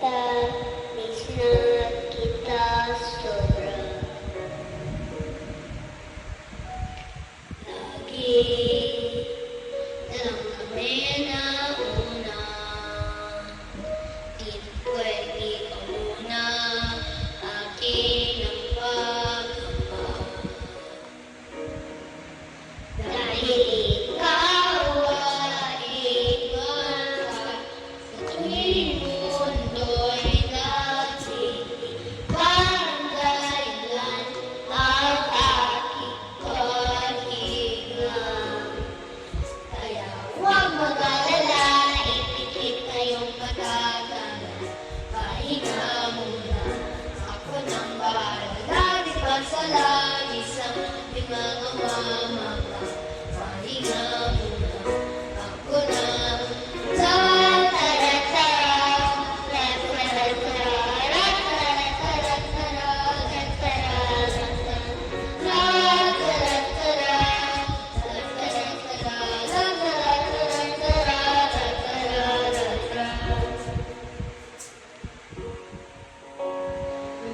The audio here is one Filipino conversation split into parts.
kita, miss na kita sobra. Lagi na lang kami nauna, di pwede ka muna, akin ang pagkama. Dahil ikaw ay iba, sa tuwing mundo'y nagsindi, parang dahilan ang aking pahinga. Kaya huwag mag-alala, ipikit na yung patatanan, pahinga muna, ako nang bahala, di ba sa langis ang ating mga mama. Pahinga muna, ako nang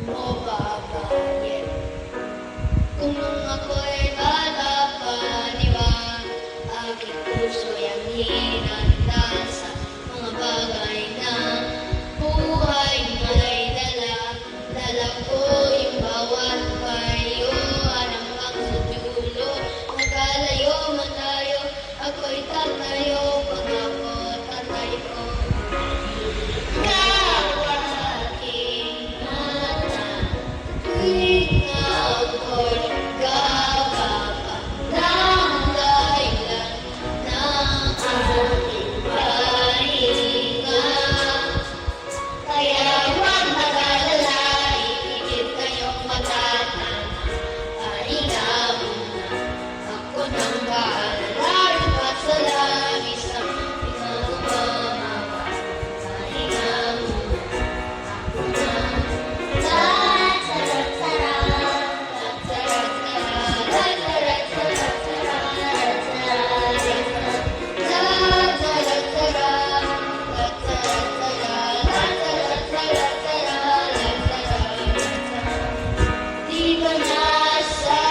mo babayin. Kung nung ako'y bata pa, di ba, aking puso'y ang hinanda sa mga bagay na buhay may dala. Dala ko yung bawat payo, alam ang sa dulo. Magkalayo man tayo, ako'y tatayo, pag ako tatayo. Ikaw ang aking mata, tuwing ako'y gagapa ng dahilan ng aking pahinga. Kaya huwag mag-alala, ipikit kayong matatanan, pahinga muna, ako nang bahala, ipat sa langis ang pinagmamahal. Pahinga muna, ako nang di ba nasasayangin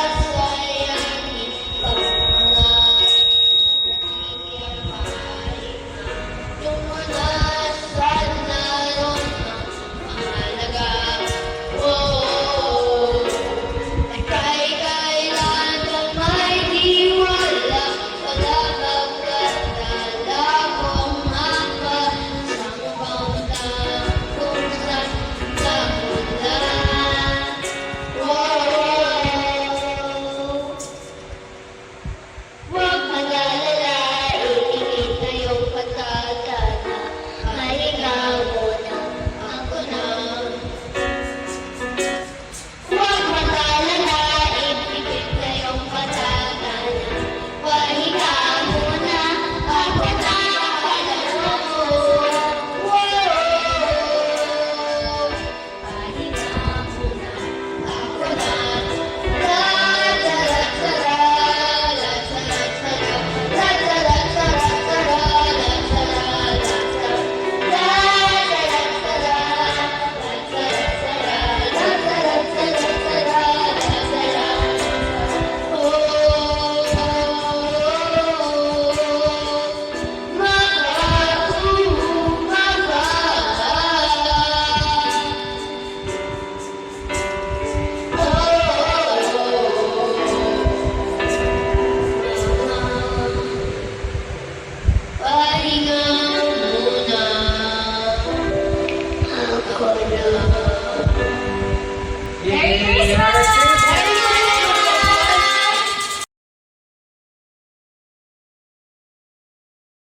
ang mga nagiging pahinga? Yung mga sanarong mahalaga, oh, ay kailan kang may tiwala, wala magdadala kong mapa, isang paunta kung saan nagmula. Huwag mag-alala, ipikit na yung patatana, pahinga muna, ako nang. Huwag mag-alala, ipikit na yung patatana, pahinga muna, ako nang akala mo. Pahinga muna, ako nang. Pahinga muna, ako na.